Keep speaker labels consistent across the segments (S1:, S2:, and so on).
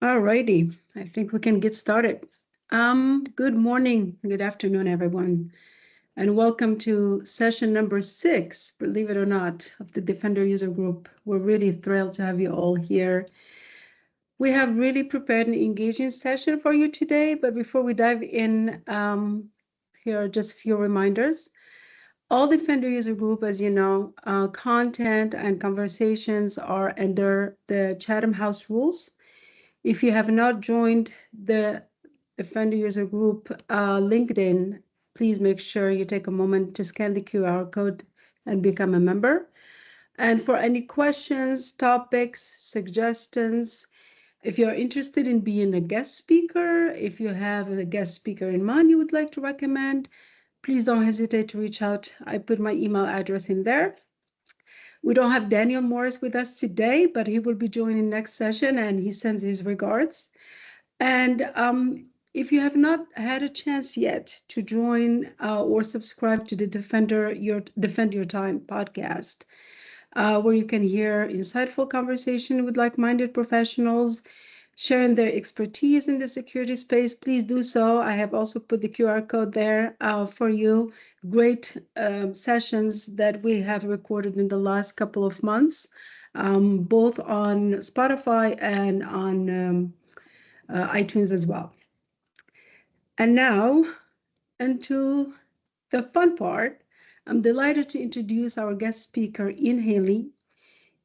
S1: All righty, I think we can get started. Good morning, good afternoon, everyone, and welcome to session number 6, believe it or not, of the Defender User Group. We're really thrilled to have you all here. We have really prepared an engaging session for you today, but before we dive in, here are just a few reminders. All Defender User Group, as you know, content and conversations are under the Chatham House rules. If you have not joined the Defender User Group LinkedIn, please make sure you take a moment to scan the QR code and become a member. And for any questions, topics, suggestions, if you're interested in being a guest speaker, if you have a guest speaker in mind you would like to recommend, please don't hesitate to reach out. I put my email address in there. We don't have Daniel Morris with us today, but he will be joining next session and he sends his regards. And if you have not had a chance yet to join or subscribe to the Defend Your Time podcast, where you can hear insightful conversation with like-minded professionals, sharing their expertise in the security space, please do so. I have also put the QR code there for you. Great sessions that we have recorded in the last couple of months, both on Spotify and on iTunes as well. And now, into the fun part. I'm delighted to introduce our guest speaker, Ian Haley.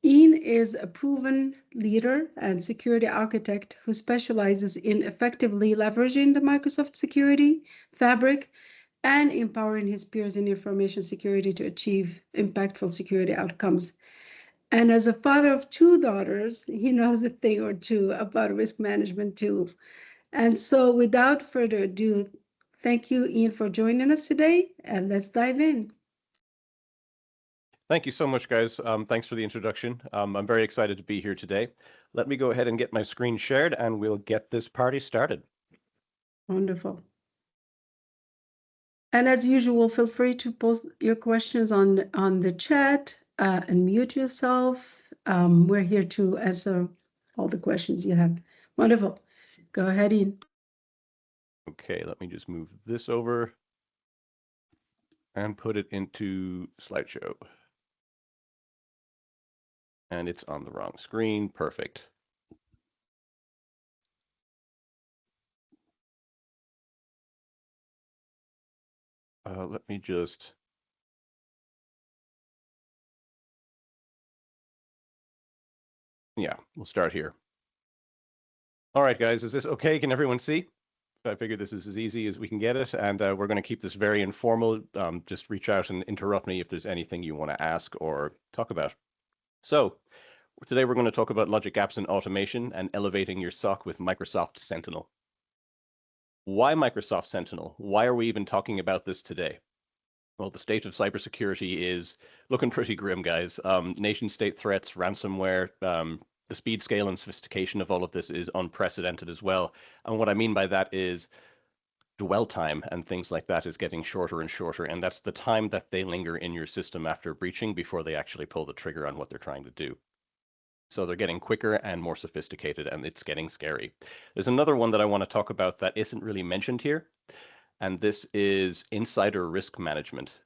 S1: Ian is a proven leader and security architect who specializes in effectively leveraging the Microsoft Security Fabric and empowering his peers in information security to achieve impactful security outcomes. And as a father of 2 daughters, he knows a thing or two about risk management too. And so without further ado, thank you, Ian, for joining us today, and let's dive in.
S2: Thank you so much, guys. Thanks for the introduction. I'm very excited to be here today. Let me go ahead and get my screen shared and we'll get this party started.
S1: Wonderful. And as usual, feel free to post your questions on the chat and mute yourself. We're here to answer all the questions you have. Wonderful. Go ahead, Ian.
S2: Okay, let me just move this over and put it into slideshow. And it's on the wrong screen. Perfect. Let me just... Yeah, we'll start here. All right, guys, is this okay? Can everyone see? I figured this is as easy as we can get it, and we're going to keep this very informal. Just reach out and interrupt me if there's anything you want to ask or talk about. So today we're going to talk about logic apps and automation and elevating your SOC with Microsoft Sentinel. Why Microsoft Sentinel? Why are we even talking about this today? Well, the state of cybersecurity is looking pretty grim, guys. Nation-state threats, ransomware, the speed, scale, and sophistication of all of this is unprecedented as well. And what I mean by that is dwell time and things like that is getting shorter and shorter. And that's the time that they linger in your system after breaching before they actually pull the trigger on what they're trying to do. So they're getting quicker and more sophisticated, and it's getting scary. There's another one that I want to talk about that isn't really mentioned here, and this is insider risk management.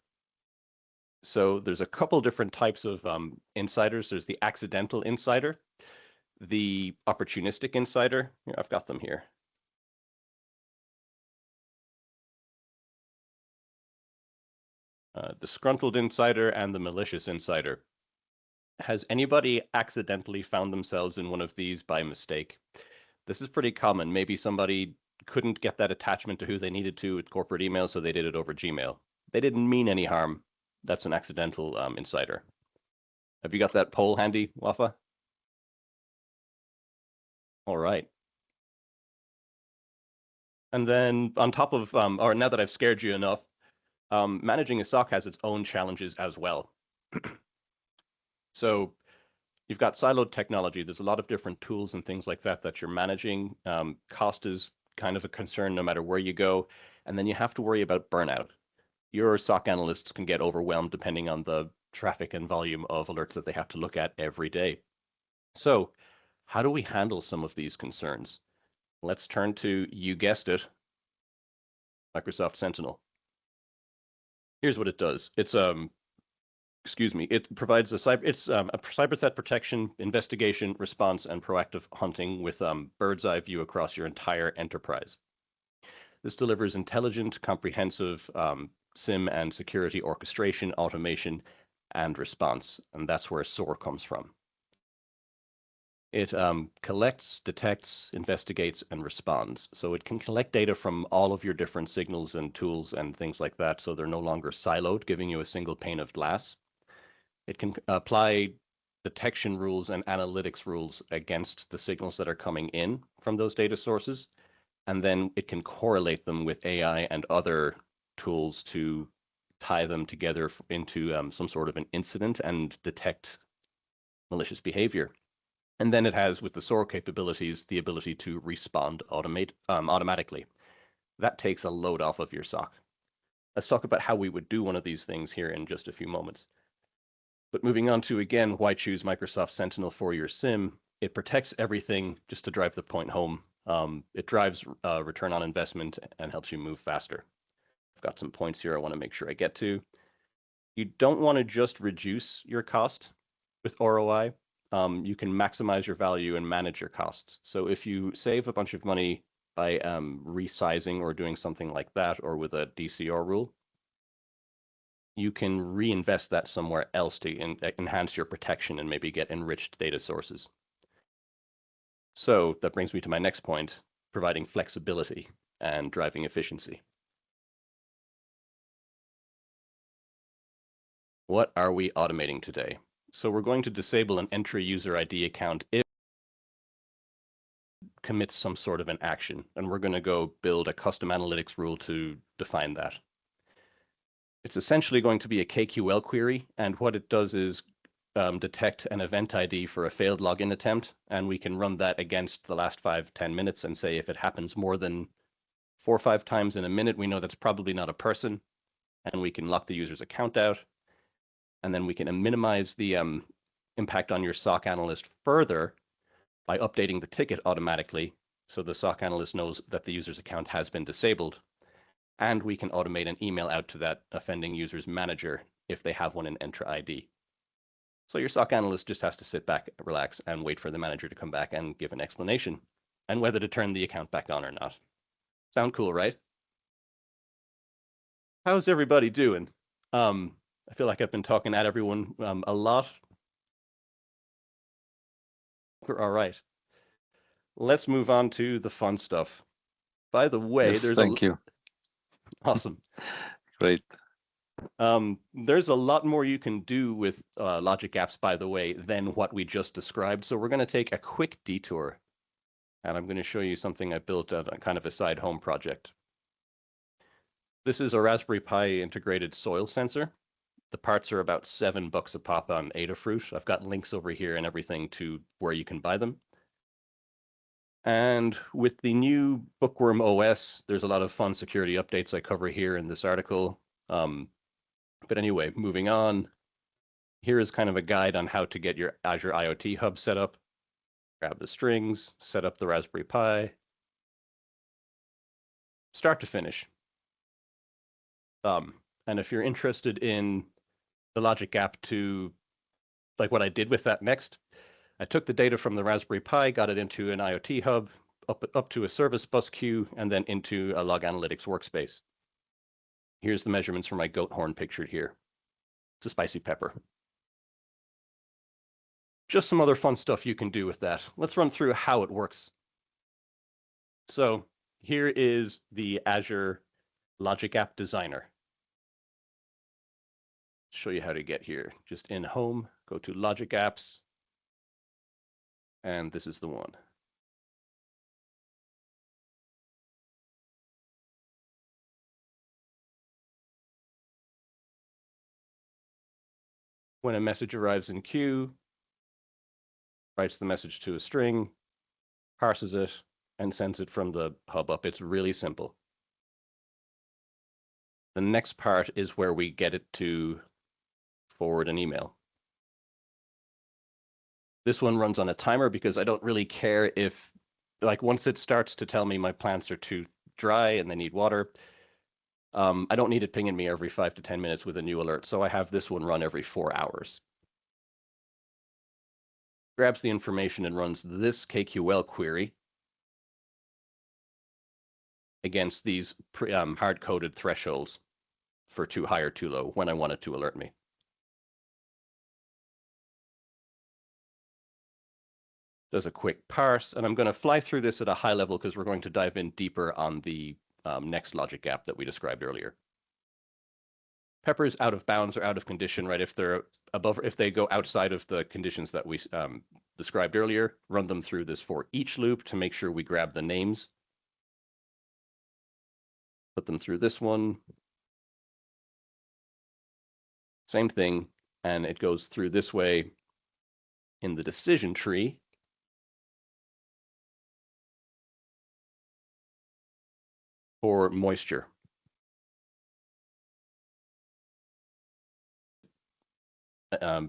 S2: So there's a couple different types of insiders. There's the accidental insider, the opportunistic insider. Here, I've got them here. Disgruntled insider and the malicious insider. Has anybody accidentally found themselves in one of these by mistake? This is pretty common. Maybe somebody couldn't get that attachment to who they needed to with corporate email, so they did it over Gmail. They didn't mean any harm. That's an accidental insider. Have you got that poll handy, Wafa? All right. And then on top of, or now that I've scared you enough, managing a SOC has its own challenges as well. So you've got siloed technology. There's a lot of different tools and things like that that you're managing. Cost is kind of a concern no matter where you go. And then you have to worry about burnout. Your SOC analysts can get overwhelmed depending on the traffic and volume of alerts that they have to look at every day. So how do we handle some of these concerns? Let's turn to, you guessed it, Microsoft Sentinel. Here's what it does. It's it provides a cyber threat protection, investigation, response, and proactive hunting with bird's eye view across your entire enterprise. This delivers intelligent, comprehensive SIM and security orchestration, automation, and response, and that's where SOAR comes from. It collects, detects, investigates, and responds. So it can collect data from all of your different signals and tools and things like that, so they're no longer siloed, giving you a single pane of glass. It can apply detection rules and analytics rules against the signals that are coming in from those data sources, and then it can correlate them with AI and other tools to tie them together into some sort of an incident and detect malicious behavior. And then it has, with the SOAR capabilities, the ability to respond automatically. That takes a load off of your SOC. Let's talk about how we would do one of these things here in just a few moments. But moving on to, again, why choose Microsoft Sentinel for your SIM? It protects everything, just to drive the point home. It drives return on investment and helps you move faster. I've got some points here I want to make sure I get to. You don't want to just reduce your cost with ROI. You can maximize your value and manage your costs. So if you save a bunch of money by resizing or doing something like that, or with a DCR rule, you can reinvest that somewhere else to enhance your protection and maybe get enriched data sources. So that brings me to my next point, providing flexibility and driving efficiency. What are we automating today? So we're going to disable an entry user ID account if it commits some sort of an action, and we're going to go build a custom analytics rule to define that. It's essentially going to be a KQL query, and what it does is detect an event ID for a failed login attempt, and we can run that against the last 5-10 minutes and say if it happens more than 4 or 5 times in a minute, we know that's probably not a person, and we can lock the user's account out. And then we can minimize the impact on your SOC analyst further by updating the ticket automatically, so the SOC analyst knows that the user's account has been disabled. And we can automate an email out to that offending user's manager if they have one in EntraID. So your SOC analyst just has to sit back, relax, and wait for the manager to come back and give an explanation and whether to turn the account back on or not. Sound cool, right? How's everybody doing? I feel like I've been talking at everyone a lot. We're all right. Let's move on to the fun stuff. By the way,
S3: Yes, thank you.
S2: Awesome.
S3: Great.
S2: There's a lot more you can do with Logic Apps, by the way, than what we just described. So we're going to take a quick detour, and I'm going to show you something I built on kind of a side home project. This is a Raspberry Pi integrated soil sensor. The parts are about $7 a pop on Adafruit. I've got links over here and everything to where you can buy them. And with the new Bookworm OS, there's a lot of fun security updates I cover here in this article. But anyway, moving on, here is kind of a guide on how to get your Azure IoT Hub set up. Grab the strings, set up the Raspberry Pi, start to finish. And if you're interested in the Logic app to, like what I did with that next, I took the data from the Raspberry Pi, got it into an IoT hub, up to a service bus queue, and then into a log analytics workspace. Here's the measurements for my goat horn pictured here. It's a spicy pepper. Just some other fun stuff you can do with that. Let's run through how it works. So here is the Azure Logic App Designer. Show you how to get here. Just in Home, go to Logic Apps, and this is the one. When a message arrives in queue, writes the message to a string, parses it, and sends it from the hub up. It's really simple. The next part is where we get it to forward an email. This one runs on a timer because I don't really care if, like, once it starts to tell me my plants are too dry and they need water, I don't need it pinging me every 5 to 10 minutes with a new alert. So I have this one run every 4 hours. Grabs the information and runs this KQL query against these hard-coded thresholds for too high or too low when I want it to alert me. Does a quick parse, and I'm going to fly through this at a high level because we're going to dive in deeper on the next logic app that we described earlier. Peppers out of bounds or out of condition, right? If they're above, if they go outside of the conditions that we described earlier, run them through this for each loop to make sure we grab the names. Put them through this one. Same thing, and it goes through this way in the decision tree. For moisture.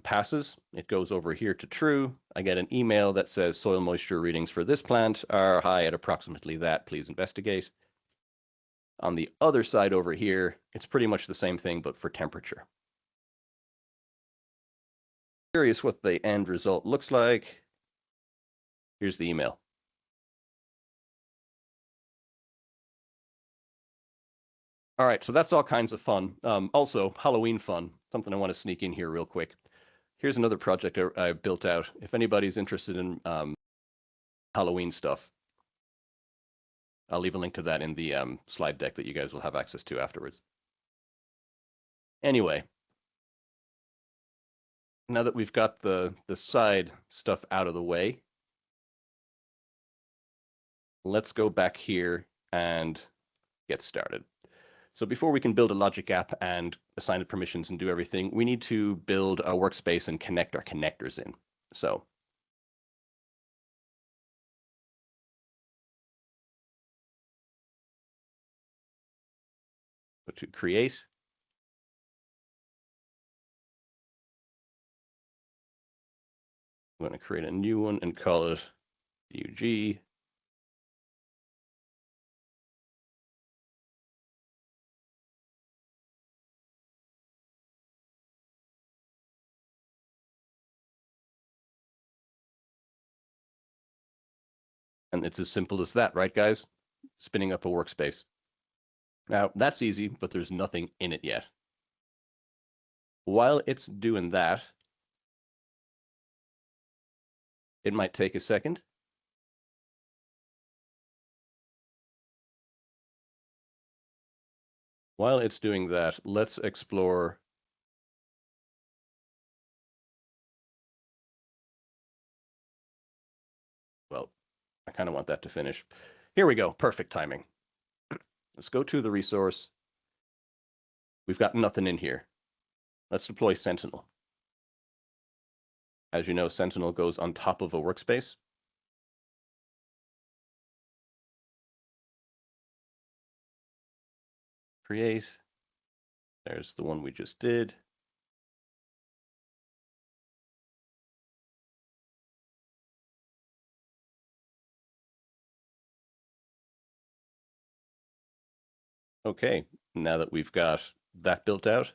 S2: Passes, it goes over here to true. I get an email that says soil moisture readings for this plant are high at approximately that. Please investigate. On the other side over here, it's pretty much the same thing, but for temperature. Curious what the end result looks like. Here's the email. All right, so that's all kinds of fun. Also, Halloween fun, something I want to sneak in here real quick. Here's another project I built out. If anybody's interested in Halloween stuff, I'll leave a link to that in the slide deck that you guys will have access to afterwards. Anyway, now that we've got the side stuff out of the way, let's go back here and get started. So before we can build a logic app and assign it permissions and do everything, we need to build a workspace and connect our connectors in. So go to create. I'm going to create a new one and call it UG. And it's as simple as that, right, guys? Spinning up a workspace. Now, that's easy, but there's nothing in it yet. While it's doing that, it might take a second. While it's doing that, let's explore well, I kind of want that to finish. Here we go, perfect timing. Let's go to the resource. We've got nothing in here. Let's deploy Sentinel. As you know, Sentinel goes on top of a workspace. Create. There's the one we just did. Okay, now that we've got that built out,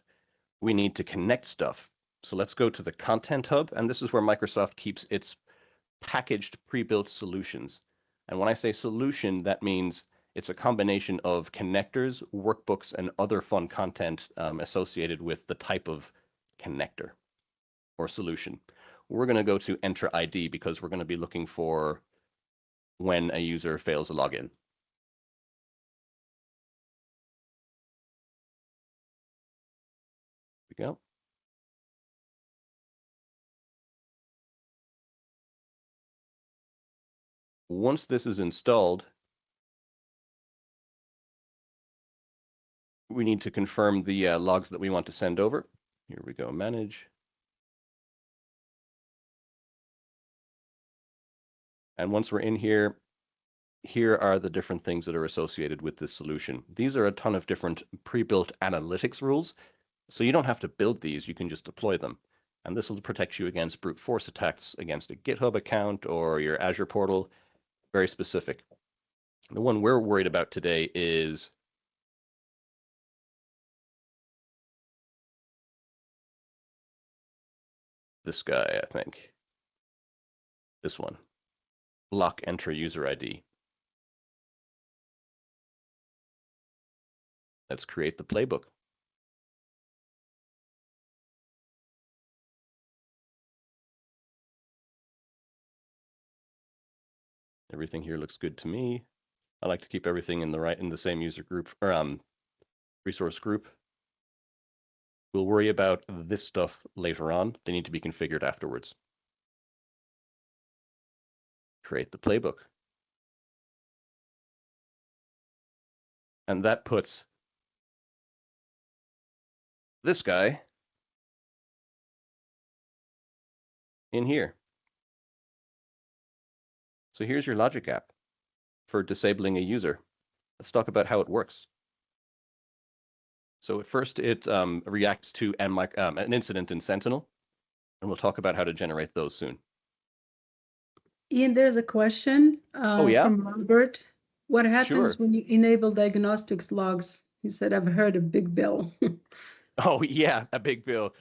S2: we need to connect stuff. So let's go to the Content Hub, and this is where Microsoft keeps its packaged pre-built solutions. And when I say solution, that means it's a combination of connectors, workbooks, and other fun content associated with the type of connector or solution. We're going to go to EntraID because we're going to be looking for when a user fails a login. Here we go. Once this is installed, we need to confirm the logs that we want to send over. Here we go, manage. And once we're in here, here are the different things that are associated with this solution. These are a ton of different pre-built analytics rules. So you don't have to build these, you can just deploy them. And this will protect you against brute force attacks against a GitHub account or your Azure portal. Very specific. The one we're worried about today is this guy, I think. This one. Block enter user ID. Let's create the playbook. Everything here looks good to me. I like to keep everything in the same user group or resource group. We'll worry about this stuff later on. They need to be configured afterwards. Create the playbook. And that puts this guy in here. So here's your Logic app for disabling a user. Let's talk about how it works. So at first, it reacts to an incident in Sentinel, and we'll talk about how to generate those soon.
S1: Ian, there's a question
S2: yeah?
S1: from Robert. What happens
S2: Sure.
S1: when you enable diagnostics logs? He said, I've heard a big bill.
S2: Oh, yeah, a big bill.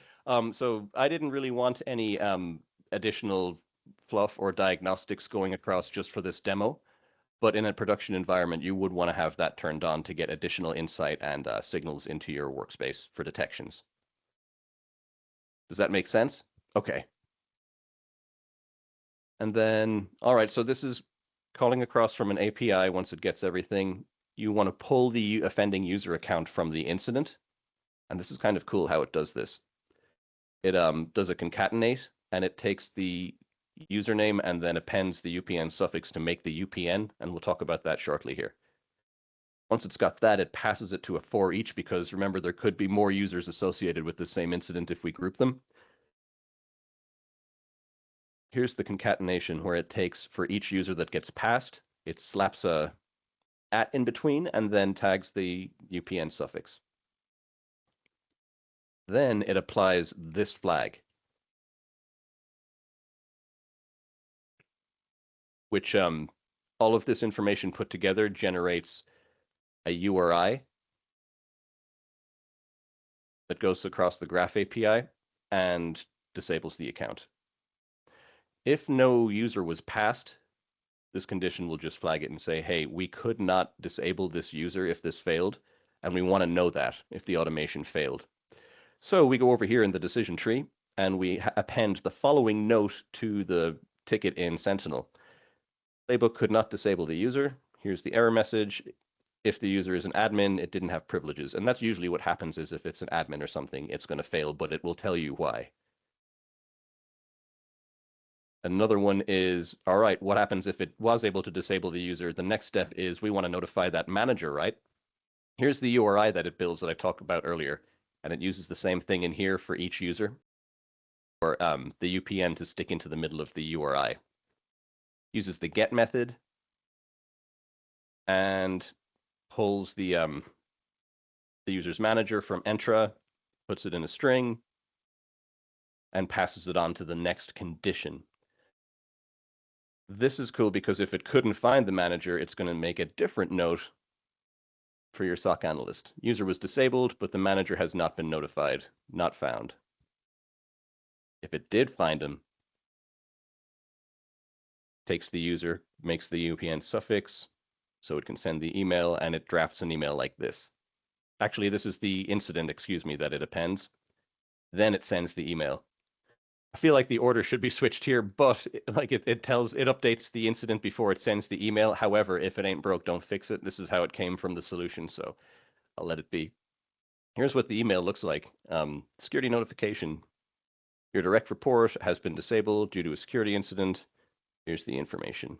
S2: So I didn't really want any additional fluff or diagnostics going across just for this demo. But in a production environment, you would want to have that turned on to get additional insight and signals into your workspace for detections. Does that make sense? Okay. And then, all right, so this is calling across from an API. Once it gets everything, you want to pull the offending user account from the incident. And this is kind of cool how it does this. It does a concatenate, and it takes the username and then appends the UPN suffix to make the UPN, and we'll talk about that shortly here. Once it's got that, it passes it to a for each, because remember, there could be more users associated with the same incident if we group them. Here's the concatenation where it takes for each user that gets passed, it slaps a @ in between and then tags the UPN suffix. Then it applies this flag, which all of this information put together generates a URI that goes across the Graph API and disables the account. If no user was passed, this condition will just flag it and say, hey, we could not disable this user if this failed, and we want to know that if the automation failed. So we go over here in the decision tree, and we append the following note to the ticket in Sentinel. Playbook could not disable the user. Here's the error message. If the user is an admin, it didn't have privileges. And that's usually what happens is if it's an admin or something, it's going to fail, but it will tell you why. Another one is, all right, what happens if it was able to disable the user? The next step is we want to notify that manager, right? Here's the URI that it builds that I talked about earlier, and it uses the same thing in here for each user, or the UPN to stick into the middle of the URI. Uses the get method and pulls the user's manager from Entra, puts it in a string, and passes it on to the next condition. This is cool because if it couldn't find the manager, it's going to make a different note for your SOC analyst. User was disabled, but the manager has not been notified, not found. If it did find him, takes the user, makes the UPN suffix, so it can send the email, and it drafts an email like this. Actually, this is the incident, excuse me, that it appends. Then it sends the email. I feel like the order should be switched here, but it updates the incident before it sends the email. However, if it ain't broke, don't fix it. This is how it came from the solution, so I'll let it be. Here's what the email looks like. Security notification. Your direct report has been disabled due to a security incident. Here's the information.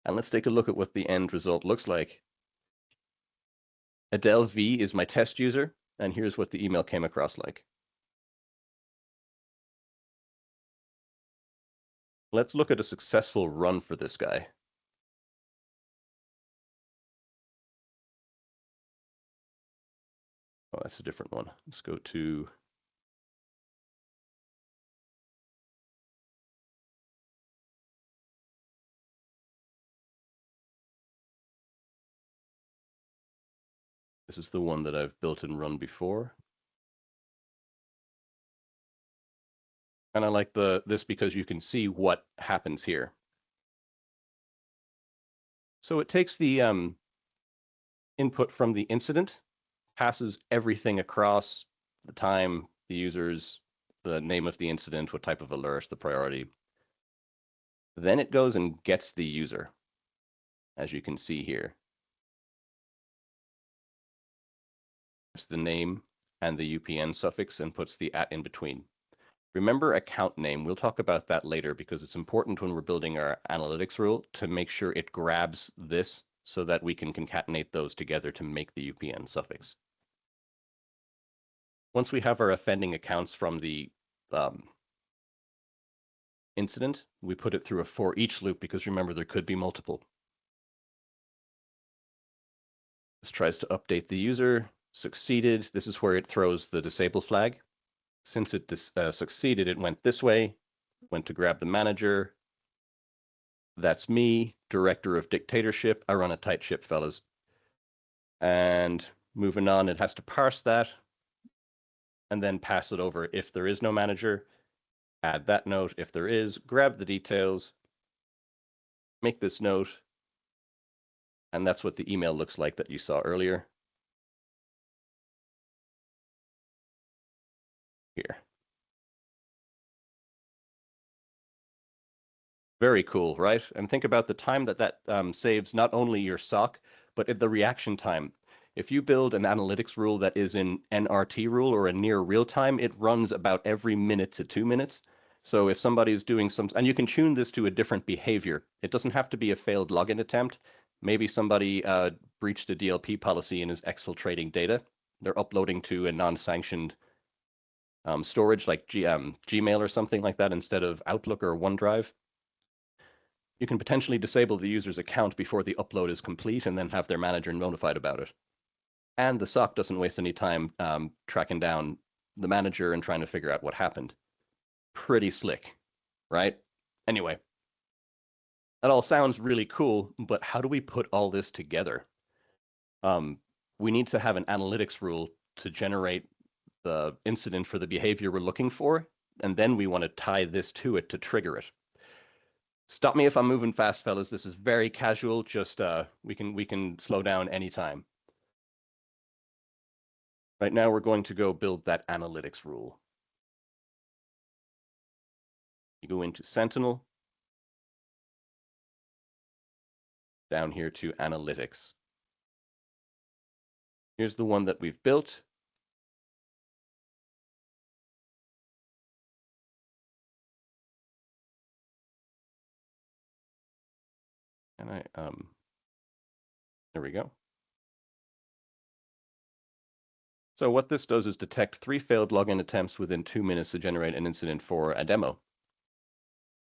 S2: And let's take a look at what the end result looks like. Adele V is my test user, and here's what the email came across like. Let's look at a successful run for this guy. Oh, that's a different one. Let's go to This is the one that I've built and run before. And I like this because you can see what happens here. So it takes the input from the incident, passes everything across, the time, the users, the name of the incident, what type of alert, the priority. Then it goes and gets the user, as you can see here. It's the name and the UPN suffix and puts the @ in between. Remember account name. We'll talk about that later because it's important when we're building our analytics rule to make sure it grabs this so that we can concatenate those together to make the UPN suffix. Once we have our offending accounts from the incident, we put it through a for each loop because remember, there could be multiple. This tries to update the user, succeeded. This is where it throws the disable flag. Since it succeeded, it went this way, went to grab the manager. That's me, director of dictatorship. I run a tight ship, fellas. And moving on, it has to parse that and then pass it over. If there is no manager, add that note. If there is, grab the details, make this note. And that's what the email looks like that you saw earlier. Here. Very cool, right? And think about the time that saves not only your SOC, but the reaction time. If you build an analytics rule that is in NRT rule or a near real time, it runs about every minute to 2 minutes. So if somebody is doing and you can tune this to a different behavior. It doesn't have to be a failed login attempt. Maybe somebody breached a DLP policy and is exfiltrating data. They're uploading to a non-sanctioned storage like Gmail or something like that instead of Outlook or OneDrive. You can potentially disable the user's account before the upload is complete and then have their manager notified about it. And the SOC doesn't waste any time tracking down the manager and trying to figure out what happened. Pretty slick, right? Anyway, that all sounds really cool, but how do we put all this together? We need to have an analytics rule to generate the incident for the behavior we're looking for, and then we want to tie this to it to trigger it. Stop me if I'm moving fast, fellas. This is very casual. Just we can slow down anytime. Right now, we're going to go build that analytics rule. You go into Sentinel, down here to analytics. Here's the one that we've built. And there we go. So what this does is detect 3 failed login attempts within 2 minutes to generate an incident for a demo.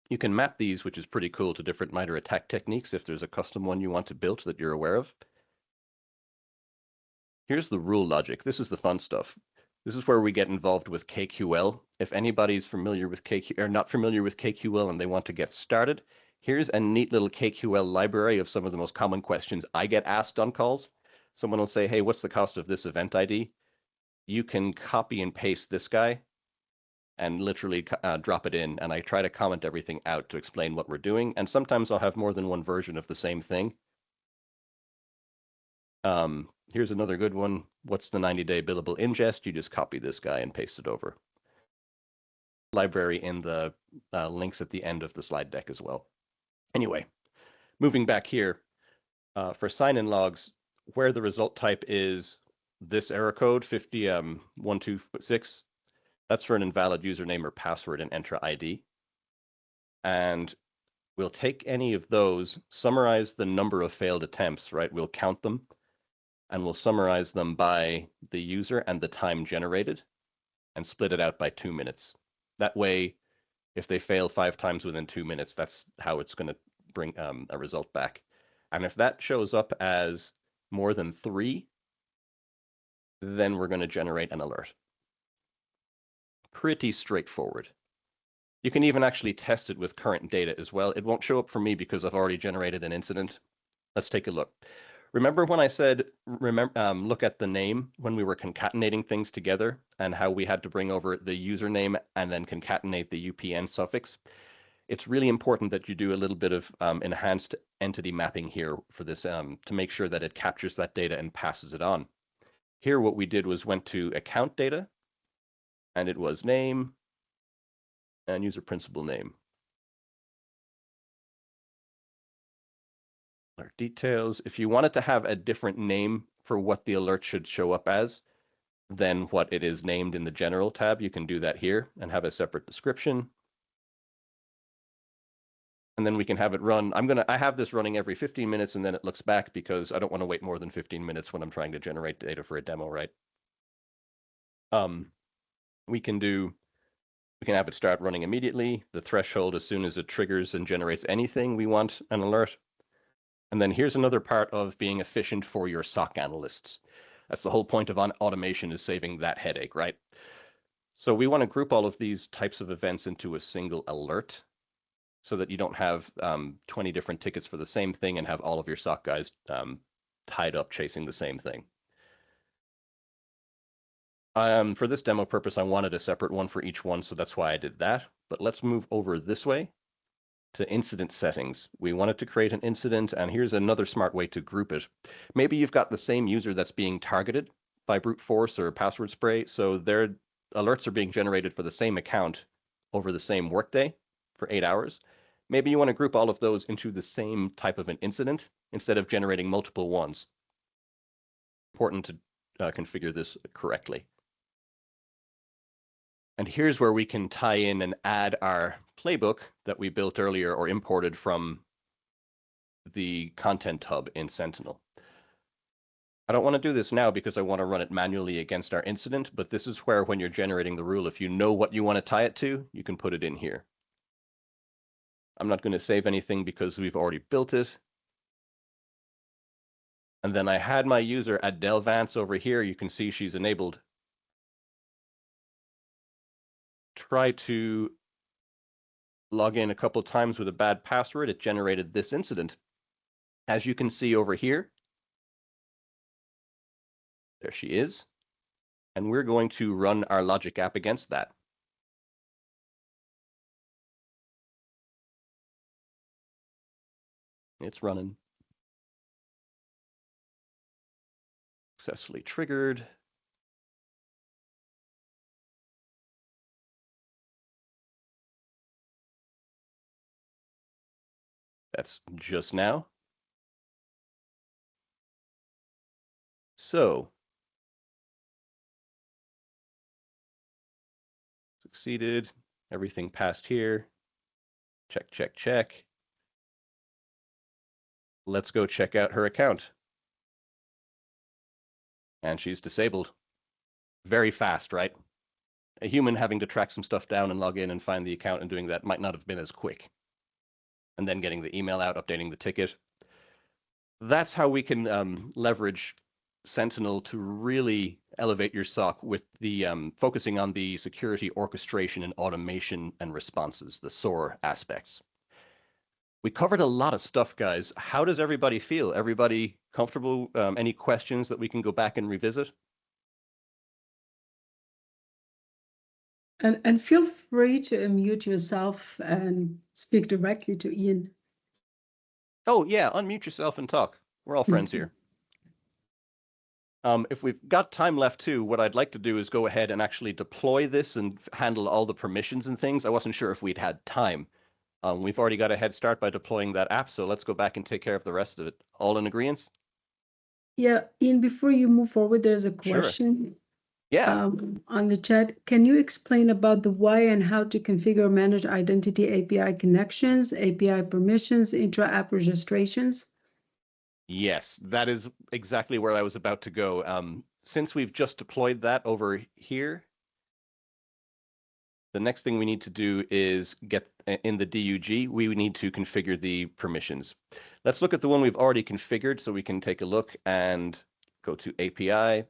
S2: You can map these, which is pretty cool, to different MITRE attack techniques if there's a custom one you want to build that you're aware of. Here's the rule logic. This is the fun stuff. This is where we get involved with KQL. If anybody's familiar with not familiar with KQL and they want to get started, here's a neat little KQL library of some of the most common questions I get asked on calls. Someone will say, hey, what's the cost of this event ID? You can copy and paste this guy and literally drop it in. And I try to comment everything out to explain what we're doing. And sometimes I'll have more than one version of the same thing. Here's another good one. What's the 90-day billable ingest? You just copy this guy and paste it over. Library in the links at the end of the slide deck as well. Anyway, moving back here, for sign-in logs, where the result type is this error code, 5012.6, that's for an invalid username or password in EntraID. And we'll take any of those, summarize the number of failed attempts, right? We'll count them, and we'll summarize them by the user and the time generated, and split it out by 2 minutes. That way, if they fail 5 times within 2 minutes, that's how it's going to bring a result back. And if that shows up as more than 3, then we're going to generate an alert. Pretty straightforward. You can even actually test it with current data as well. It won't show up for me because I've already generated an incident. Let's take a look. Remember when I said, look at the name when we were concatenating things together and how we had to bring over the username and then concatenate the UPN suffix? It's really important that you do a little bit of enhanced entity mapping here for this to make sure that it captures that data and passes it on. Here, what we did was went to account data, and it was name and user principal name. Alert details. If you wanted to have a different name for what the alert should show up as than what it is named in the general tab, you can do that here and have a separate description. And then we can have it run. I have this running every 15 minutes and then it looks back because I don't want to wait more than 15 minutes when I'm trying to generate data for a demo, right? We can have it start running immediately, the threshold as soon as it triggers and generates anything we want an alert. And then here's another part of being efficient for your SOC analysts. That's the whole point of automation, is saving that headache, right? So we want to group all of these types of events into a single alert so that you don't have 20 different tickets for the same thing and have all of your SOC guys tied up chasing the same thing. For this demo purpose, I wanted a separate one for each one, so that's why I did that. But let's move over this way to incident settings. We wanted to create an incident, and here's another smart way to group it. Maybe you've got the same user that's being targeted by brute force or password spray, so their alerts are being generated for the same account over the same workday for 8 hours. Maybe you want to group all of those into the same type of an incident instead of generating multiple ones. Important to configure this correctly. And here's where we can tie in and add our playbook that we built earlier or imported from the content hub in Sentinel. I don't want to do this now because I want to run it manually against our incident, but this is where, when you're generating the rule, if you know what you want to tie it to, you can put it in here. I'm not going to save anything because we've already built it. And then I had my user Adele Vance over here. You can see she's enabled. Try to log in a couple of times with a bad password. It generated this incident. As you can see over here, there she is. And we're going to run our logic app against that. It's running. Successfully triggered. That's just now. So, succeeded. Everything passed here. Check, check, check. Let's go check out her account. And she's disabled. Very fast, right? A human having to track some stuff down and log in and find the account and doing that might not have been as quick. And then getting the email out, updating the ticket. That's how we can leverage Sentinel to really elevate your SOC with the focusing on the security orchestration and automation and responses, the SOAR aspects. We covered a lot of stuff, guys. How does everybody feel? Everybody comfortable? Any questions that we can go back and revisit?
S1: And feel free to unmute yourself and speak directly to Ian.
S2: Oh, yeah, unmute yourself and talk. We're all friends here. If we've got time left too, what I'd like to do is go ahead and actually deploy this and handle all the permissions and things. I wasn't sure if we'd had time. We've already got a head start by deploying that app, so let's go back and take care of the rest of it. All in agreement?
S1: Yeah, Ian, before you move forward, there's a question.
S2: Sure. Yeah.
S1: On the chat. Can you explain about the why and how to configure manage identity API connections, API permissions, intra-app registrations?
S2: Yes, that is exactly where I was about to go. Since we've just deployed that over here, the next thing we need to do is get in the DUG, we need to configure the permissions. Let's look at the one we've already configured so we can take a look and go to API.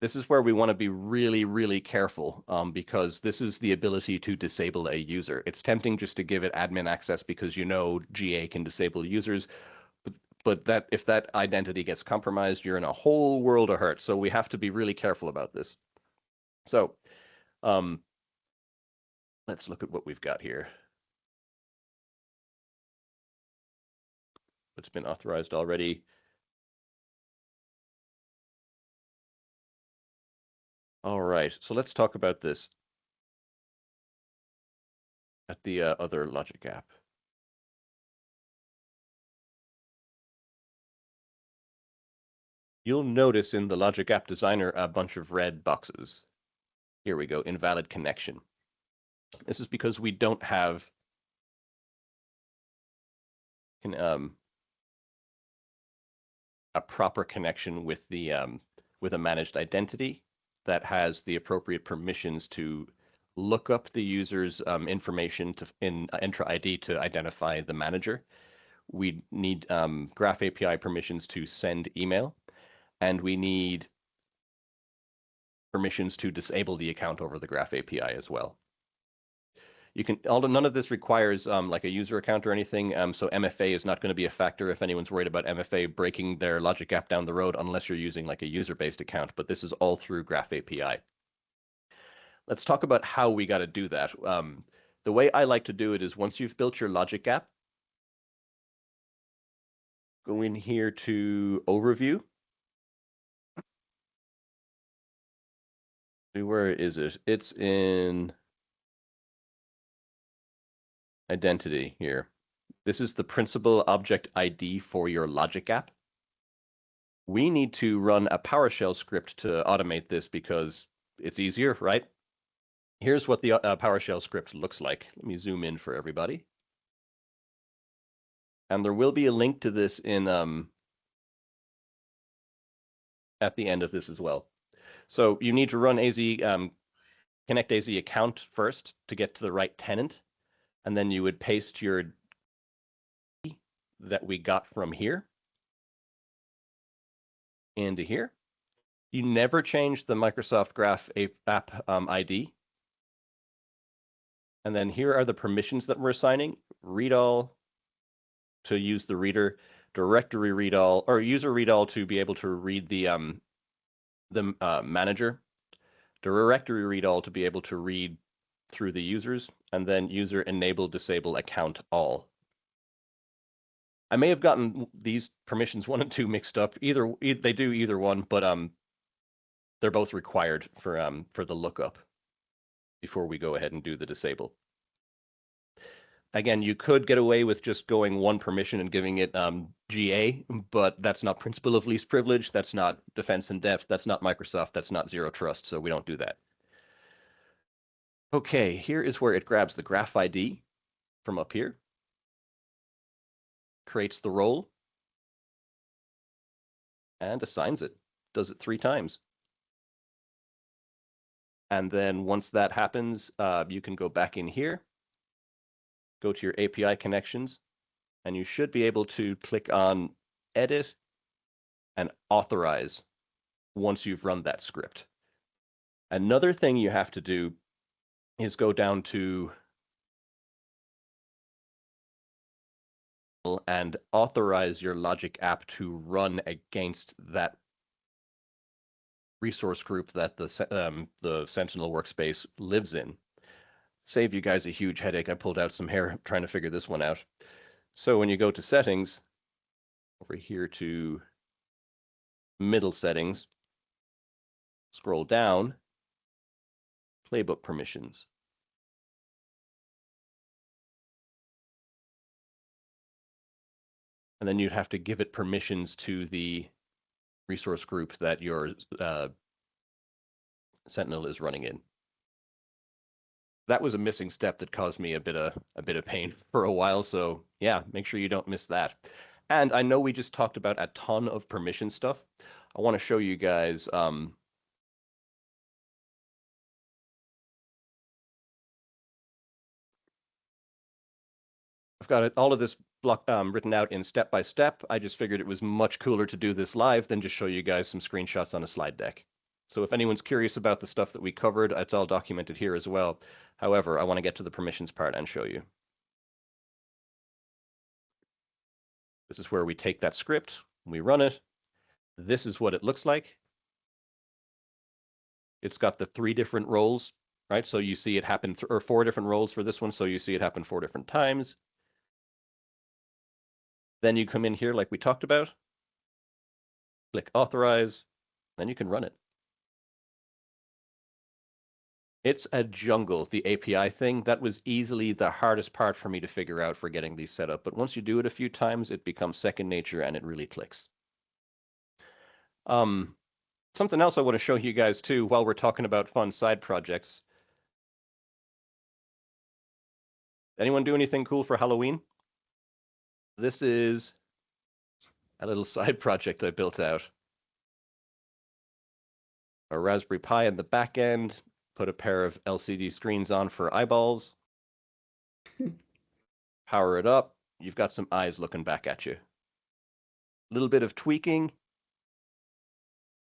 S2: This is where we want to be really, really careful because this is the ability to disable a user. It's tempting just to give it admin access because you know GA can disable users. But But that if that identity gets compromised, you're in a whole world of hurt. So we have to be really careful about this. So let's look at what we've got here. It's been authorized already. All right, so let's talk about this at the other Logic app. You'll notice in the Logic App Designer a bunch of red boxes. Here we go, invalid connection. This is because we don't have a proper connection with the with a managed identity that has the appropriate permissions to look up the user's information in EntraID to identify the manager. We need Graph API permissions to send email, and we need permissions to disable the account over the Graph API as well. You can, although none of this requires like a user account or anything, so MFA is not going to be a factor if anyone's worried about MFA breaking their Logic app down the road, unless you're using like a user-based account, but this is all through Graph API. Let's talk about how we got to do that. The way I like to do it is once you've built your Logic app, go in here to Overview. Where is it? It's in Identity here. This is the principal object ID for your Logic app. We need to run a PowerShell script to automate this because it's easier, right? Here's what the PowerShell script looks like. Let me zoom in for everybody. And there will be a link to this in at the end of this as well. So you need to run AZ connect AZ account first to get to the right tenant, and then you would paste your that we got from here into here. You never change the Microsoft Graph app ID. And then here are the permissions that we're assigning: read all to use the reader, directory read all, or user read all to be able to read the manager, directory read all to be able to read through the users, and then user enable disable account all. I may have gotten these permissions 1 and 2 mixed up. They do either one, but they're both required for the lookup before we go ahead and do the disable. Again, you could get away with just going one permission and giving it GA, but that's not principle of least privilege. That's not defense in depth. That's not Microsoft. That's not zero trust. So we don't do that. Okay, here is where it grabs the Graph ID from up here, creates the role, and assigns it. Does it 3 times. And then once that happens, you can go back in here, go to your API connections, and you should be able to click on Edit and Authorize once you've run that script. Another thing you have to do is go down to and authorize your Logic app to run against that resource group that the Sentinel workspace lives in. Save you guys a huge headache. I pulled out some hair trying to figure this one out. So when you go to settings, over here to middle settings, scroll down, playbook permissions. And then you'd have to give it permissions to the resource group that your Sentinel is running in. That was a missing step that caused me a bit of pain for a while. So yeah, make sure you don't miss that. And I know we just talked about a ton of permission stuff. I want to show you guys I've got all of this block written out in step by step. I just figured it was much cooler to do this live than just show you guys some screenshots on a slide deck. So if anyone's curious about the stuff that we covered, it's all documented here as well. However, I want to get to the permissions part and show you. This is where we take that script, we run it. This is what it looks like. It's got the 3 different roles, right? So you see it happen, or 4 different roles for this one. So you see it happen 4 different times. Then you come in here like we talked about, click authorize, then you can run it. It's a jungle, the API thing. That was easily the hardest part for me to figure out for getting these set up. But once you do it a few times, it becomes second nature and it really clicks. Something else I want to show you guys too, while we're talking about fun side projects. Anyone do anything cool for Halloween? This is a little side project I built out. A Raspberry Pi in the back end, put a pair of LCD screens on for eyeballs. Power it up. You've got some eyes looking back at you. A little bit of tweaking,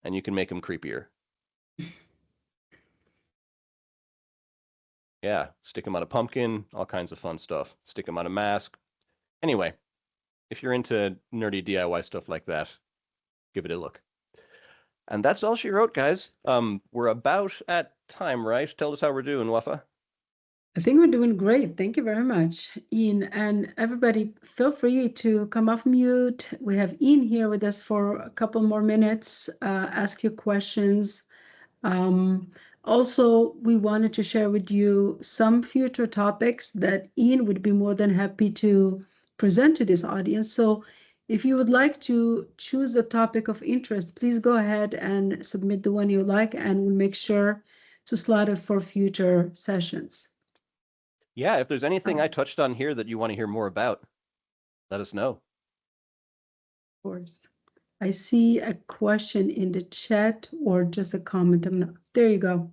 S2: and you can make them creepier. Yeah, stick them on a pumpkin, all kinds of fun stuff. Stick them on a mask. Anyway, if you're into nerdy DIY stuff like that, give it a look. And that's all she wrote, guys. We're about at time, right? Tell us how we're doing, Wafa.
S1: I think we're doing great. Thank you very much, Ian. And everybody, feel free to come off mute. We have Ian here with us for a couple more minutes, ask your questions. Also, we wanted to share with you some future topics that Ian would be more than happy to present to this audience. So if you would like to choose a topic of interest, please go ahead and submit the one you like, and we'll make sure to slot it for future sessions.
S2: Yeah, if there's anything I touched on here that you want to hear more about, let us know.
S1: Of course. I see a question in the chat or just a comment. There you go.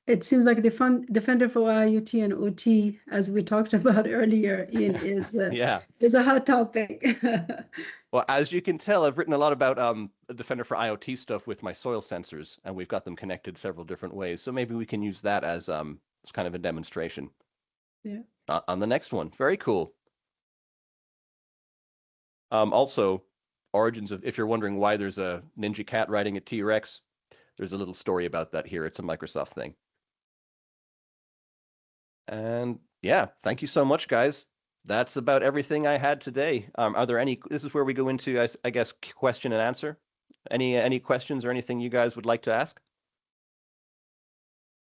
S1: It seems like the Defender for IoT and OT, as we talked about earlier, Ian, is a hot topic.
S2: Well, as you can tell, I've written a lot about the Defender for IoT stuff with my soil sensors, and we've got them connected several different ways. So maybe we can use that as kind of a demonstration.
S1: Yeah.
S2: On the next one. Very cool. Also, origins of, if you're wondering why there's a Ninja cat riding a T-Rex, there's a little story about that here. It's a Microsoft thing. And yeah, thank you so much, guys. That's about everything I had today. Are there any, this is where we go into, I guess, question and answer. Any questions or anything you guys would like to ask?